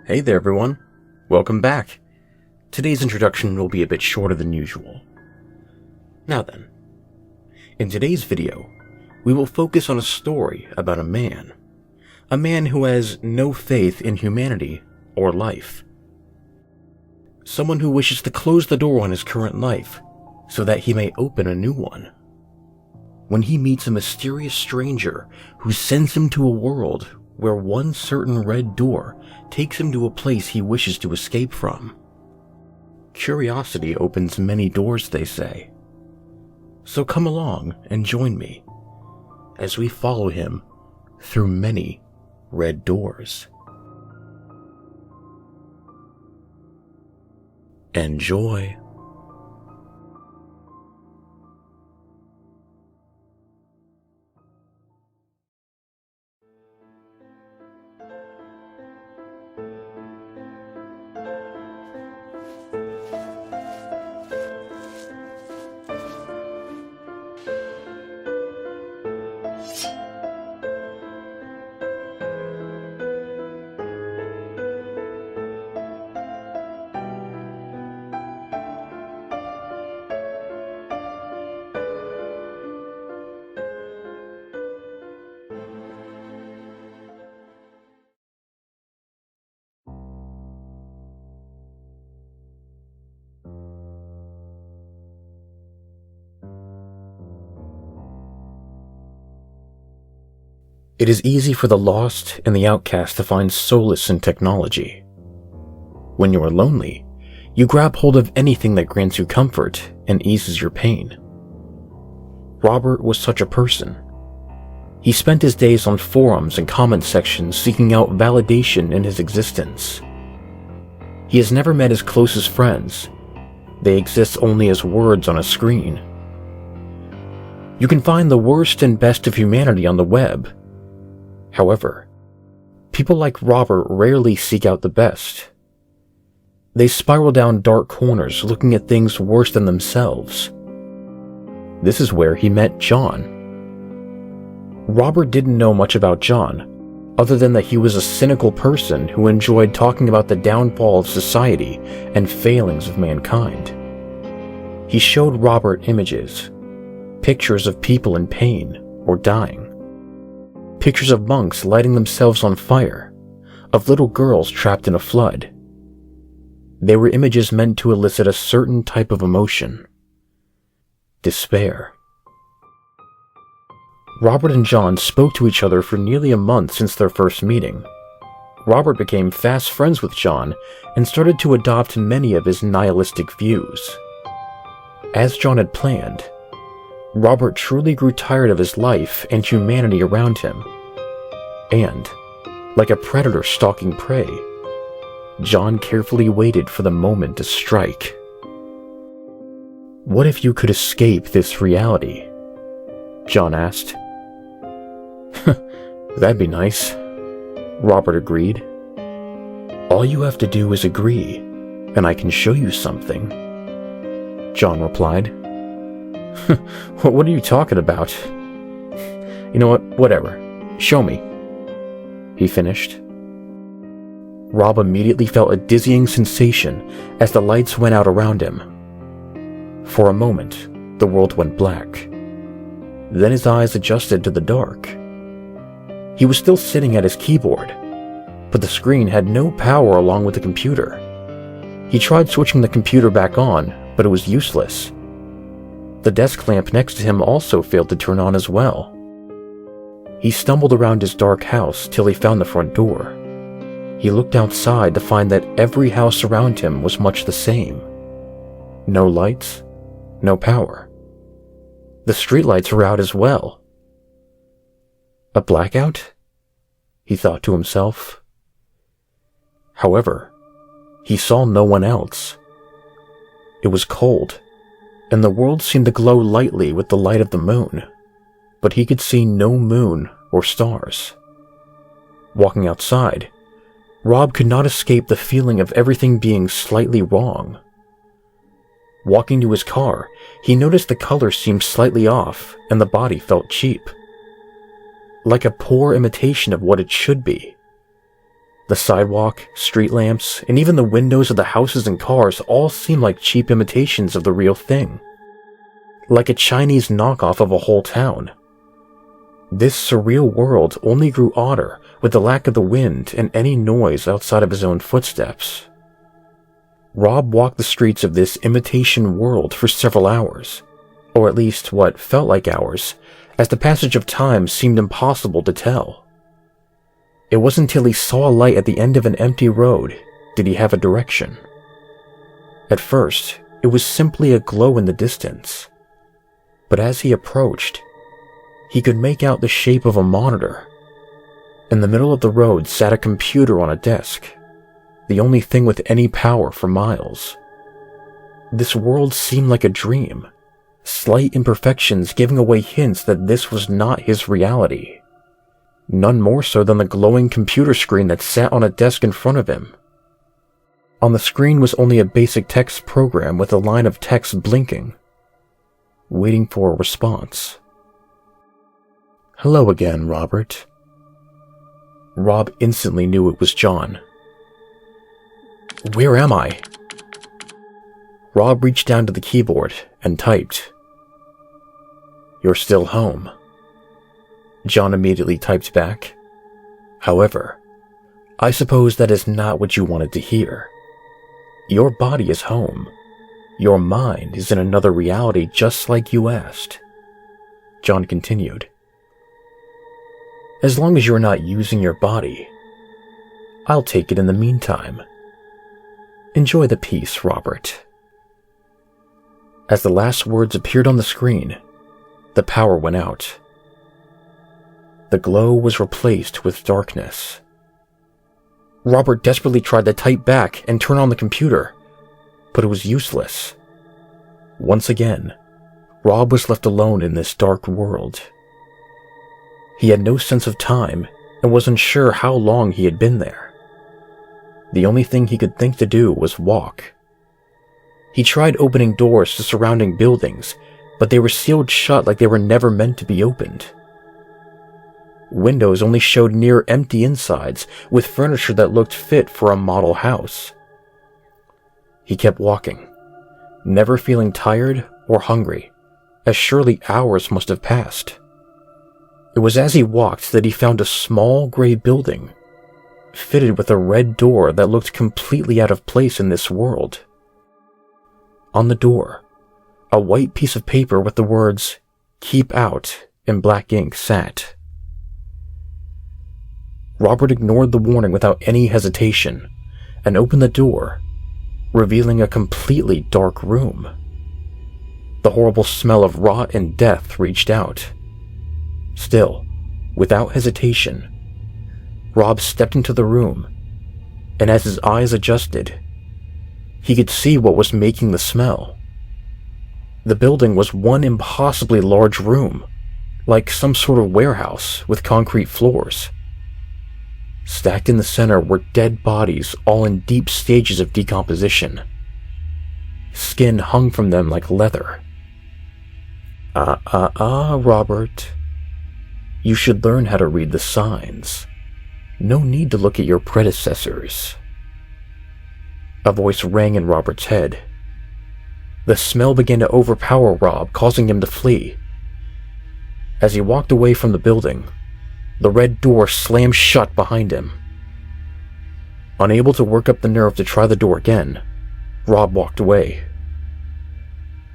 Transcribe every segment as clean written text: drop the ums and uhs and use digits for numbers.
Hey there everyone, welcome back. Today's introduction will be a bit shorter than usual. Now then, in today's video, we will focus on a story about a man who has no faith in humanity or life. Someone who wishes to close the door on his current life so that he may open a new one. When he meets a mysterious stranger who sends him to a world where one certain red door takes him to a place he wishes to escape from. Curiosity opens many doors, they say. So come along and join me as we follow him through many red doors. Enjoy. It is easy for the lost and the outcast to find solace in technology. When you are lonely, you grab hold of anything that grants you comfort and eases your pain. Robert was such a person. He spent his days on forums and comment sections seeking out validation in his existence. He has never met his closest friends. They exist only as words on a screen. You can find the worst and best of humanity on the web. However, people like Robert rarely seek out the best. They spiral down dark corners looking at things worse than themselves. This is where he met John. Robert didn't know much about John, other than that he was a cynical person who enjoyed talking about the downfall of society and failings of mankind. He showed Robert images, pictures of people in pain or dying. Pictures of monks lighting themselves on fire, of little girls trapped in a flood. They were images meant to elicit a certain type of emotion. Despair. Robert and John spoke to each other for nearly a month since their first meeting. Robert became fast friends with John and started to adopt many of his nihilistic views. As John had planned, Robert truly grew tired of his life and humanity around him. And, like a predator stalking prey, John carefully waited for the moment to strike. "What if you could escape this reality?" John asked. "That'd be nice," Robert agreed. "All you have to do is agree, and I can show you something," John replied. "What are you talking about?" "You know what, whatever. Show me," he finished. Rob immediately felt a dizzying sensation as the lights went out around him. For a moment, the world went black. Then his eyes adjusted to the dark. He was still sitting at his keyboard, but the screen had no power along with the computer. He tried switching the computer back on, but it was useless. The desk lamp next to him also failed to turn on as well. He stumbled around his dark house till he found the front door. He looked outside to find that every house around him was much the same. No lights, no power. The streetlights were out as well. A blackout? He thought to himself. However, he saw no one else. It was cold, and the world seemed to glow lightly with the light of the moon, but he could see no moon or stars. Walking outside, Rob could not escape the feeling of everything being slightly wrong. Walking to his car, he noticed the color seemed slightly off and the body felt cheap. Like a poor imitation of what it should be. The sidewalk, street lamps, and even the windows of the houses and cars all seemed like cheap imitations of the real thing. Like a Chinese knockoff of a whole town. This surreal world only grew odder with the lack of the wind and any noise outside of his own footsteps. Rob walked the streets of this imitation world for several hours, or at least what felt like hours, as the passage of time seemed impossible to tell. It wasn't until he saw a light at the end of an empty road did he have a direction. At first, it was simply a glow in the distance, but as he approached, he could make out the shape of a monitor. In the middle of the road sat a computer on a desk, the only thing with any power for miles. This world seemed like a dream, slight imperfections giving away hints that this was not his reality. None more so than the glowing computer screen that sat on a desk in front of him. On the screen was only a basic text program with a line of text blinking, waiting for a response. "Hello again, Robert." Rob instantly knew it was John. "Where am I?" Rob reached down to the keyboard and typed, "You're still home." John immediately typed back, "However, I suppose that is not what you wanted to hear. Your body is home. Your mind is in another reality just like you asked." John continued, "As long as you're not using your body, I'll take it in the meantime. Enjoy the peace, Robert." As the last words appeared on the screen, the power went out. The glow was replaced with darkness. Robert desperately tried to type back and turn on the computer, but it was useless. Once again, Rob was left alone in this dark world. He had no sense of time and wasn't sure how long he had been there. The only thing he could think to do was walk. He tried opening doors to surrounding buildings, but they were sealed shut like they were never meant to be opened. Windows only showed near empty insides with furniture that looked fit for a model house. He kept walking, never feeling tired or hungry, as surely hours must have passed. It was as he walked that he found a small gray building, fitted with a red door that looked completely out of place in this world. On the door, a white piece of paper with the words, "Keep Out," in black ink sat. Robert ignored the warning without any hesitation and opened the door, revealing a completely dark room. The horrible smell of rot and death reached out. Still, without hesitation, Rob stepped into the room, and as his eyes adjusted, he could see what was making the smell. The building was one impossibly large room, like some sort of warehouse with concrete floors. Stacked in the center were dead bodies, all in deep stages of decomposition. Skin hung from them like leather. Robert. You should learn how to read the signs. No need to look at your predecessors." A voice rang in Robert's head. The smell began to overpower Rob, causing him to flee. As he walked away from the building, the red door slammed shut behind him. Unable to work up the nerve to try the door again, Rob walked away.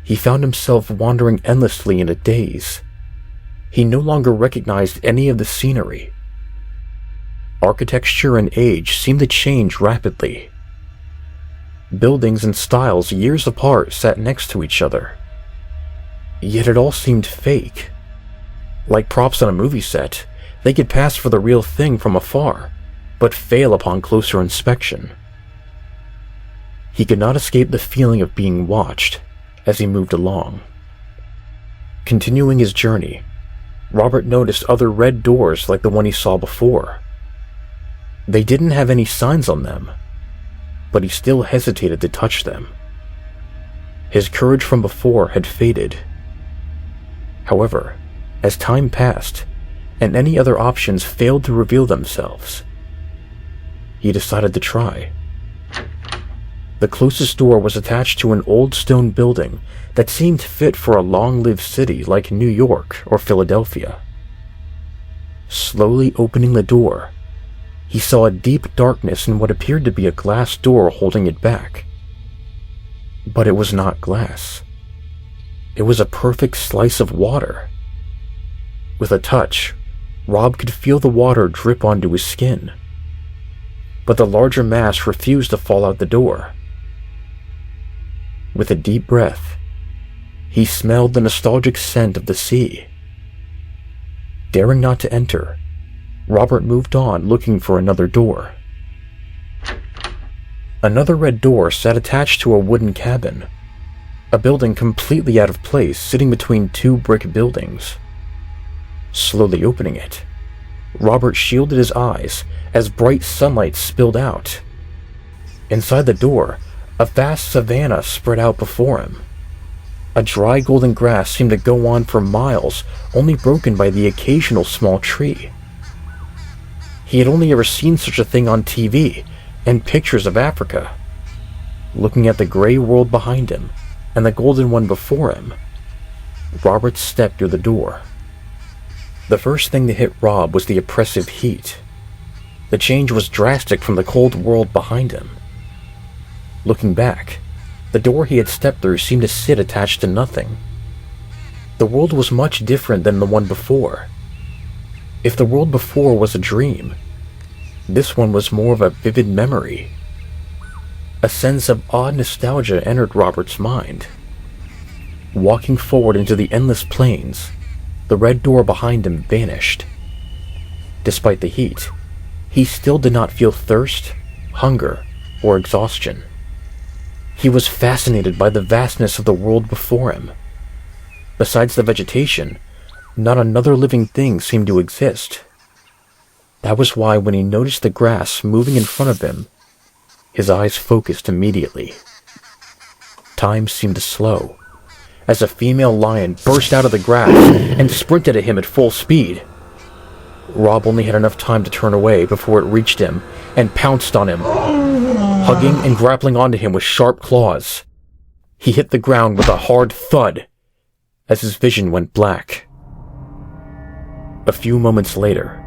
He found himself wandering endlessly in a daze. He no longer recognized any of the scenery. Architecture and age seemed to change rapidly. Buildings and styles years apart sat next to each other. Yet it all seemed fake. Like props on a movie set, they could pass for the real thing from afar, but fail upon closer inspection. He could not escape the feeling of being watched as he moved along. Continuing his journey, Robert noticed other red doors like the one he saw before. They didn't have any signs on them, but he still hesitated to touch them. His courage from before had faded. However, as time passed, and any other options failed to reveal themselves, he decided to try. The closest door was attached to an old stone building that seemed fit for a long-lived city like New York or Philadelphia. Slowly opening the door, he saw a deep darkness in what appeared to be a glass door holding it back. But it was not glass. It was a perfect slice of water. With a touch, Rob could feel the water drip onto his skin. But the larger mass refused to fall out the door. With a deep breath, he smelled the nostalgic scent of the sea. Daring not to enter, Robert moved on looking for another door. Another red door sat attached to a wooden cabin, a building completely out of place sitting between two brick buildings. Slowly opening it, Robert shielded his eyes as bright sunlight spilled out. Inside the door, a vast savanna spread out before him. A dry golden grass seemed to go on for miles, only broken by the occasional small tree. He had only ever seen such a thing on TV and pictures of Africa. Looking at the gray world behind him and the golden one before him, Robert stepped through the door. The first thing that hit Rob was the oppressive heat. The change was drastic from the cold world behind him. Looking back, the door he had stepped through seemed to sit attached to nothing. The world was much different than the one before. If the world before was a dream, this one was more of a vivid memory. A sense of odd nostalgia entered Robert's mind. Walking forward into the endless plains, the red door behind him vanished. Despite the heat, he still did not feel thirst, hunger, or exhaustion. He was fascinated by the vastness of the world before him. Besides the vegetation, not another living thing seemed to exist. That was why when he noticed the grass moving in front of him, his eyes focused immediately. Time seemed to slow, as a female lion burst out of the grass and sprinted at him at full speed. Rob only had enough time to turn away before it reached him and pounced on him, hugging and grappling onto him with sharp claws. He hit the ground with a hard thud as his vision went black. A few moments later,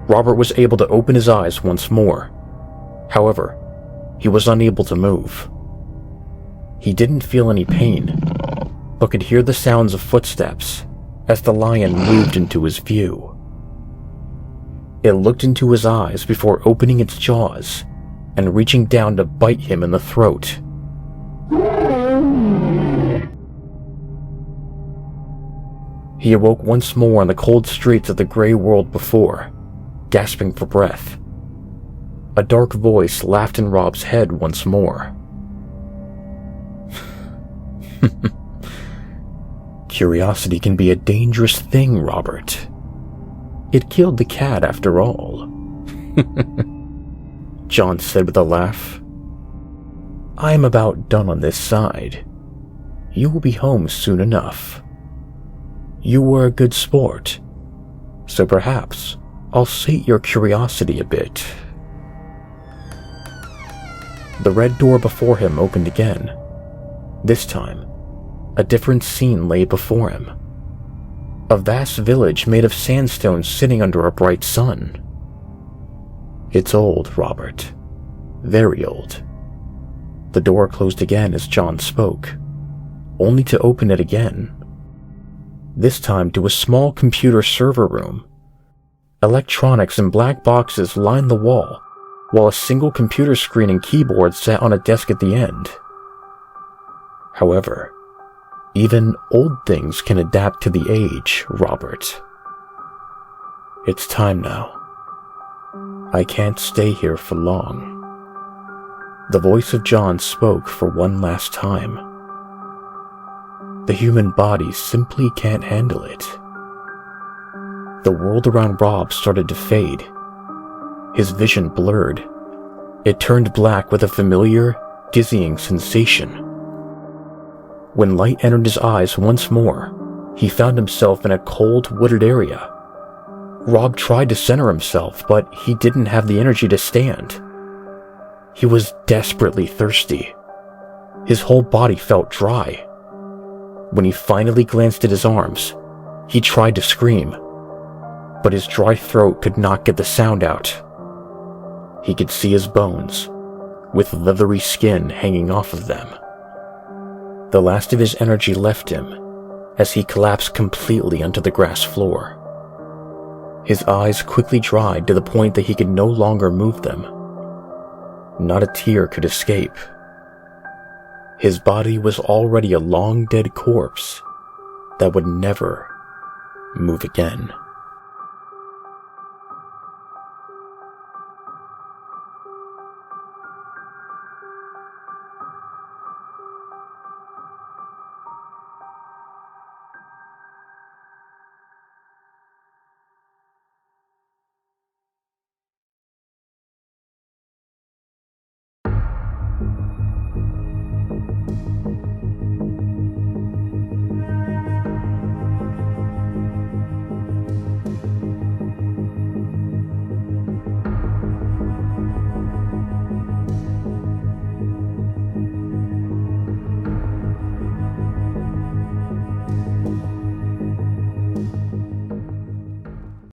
Robert was able to open his eyes once more. However, he was unable to move. He didn't feel any pain, but could hear the sounds of footsteps as the lion moved into his view. It looked into his eyes before opening its jaws and reaching down to bite him in the throat. He awoke once more on the cold streets of the gray world before, gasping for breath. A dark voice laughed in Rob's head once more. Curiosity can be a dangerous thing, Robert. It killed the cat after all. John said with a laugh. I am about done on this side. You will be home soon enough. You were a good sport, so perhaps I'll sate your curiosity a bit. The red door before him opened again. This time, a different scene lay before him. A vast village made of sandstone sitting under a bright sun. It's old, Robert. Very old. The door closed again as John spoke, only to open it again. This time to a small computer server room. Electronics and black boxes lined the wall, while a single computer screen and keyboard sat on a desk at the end. However, even old things can adapt to the age, Robert. It's time now. I can't stay here for long. The voice of John spoke for one last time. The human body simply can't handle it. The world around Rob started to fade. His vision blurred. It turned black with a familiar, dizzying sensation. When light entered his eyes once more, he found himself in a cold, wooded area. Rob tried to center himself, but he didn't have the energy to stand. He was desperately thirsty. His whole body felt dry. When he finally glanced at his arms, he tried to scream, but his dry throat could not get the sound out. He could see his bones, with leathery skin hanging off of them. The last of his energy left him as he collapsed completely onto the grass floor. His eyes quickly dried to the point that he could no longer move them. Not a tear could escape. His body was already a long dead corpse that would never move again.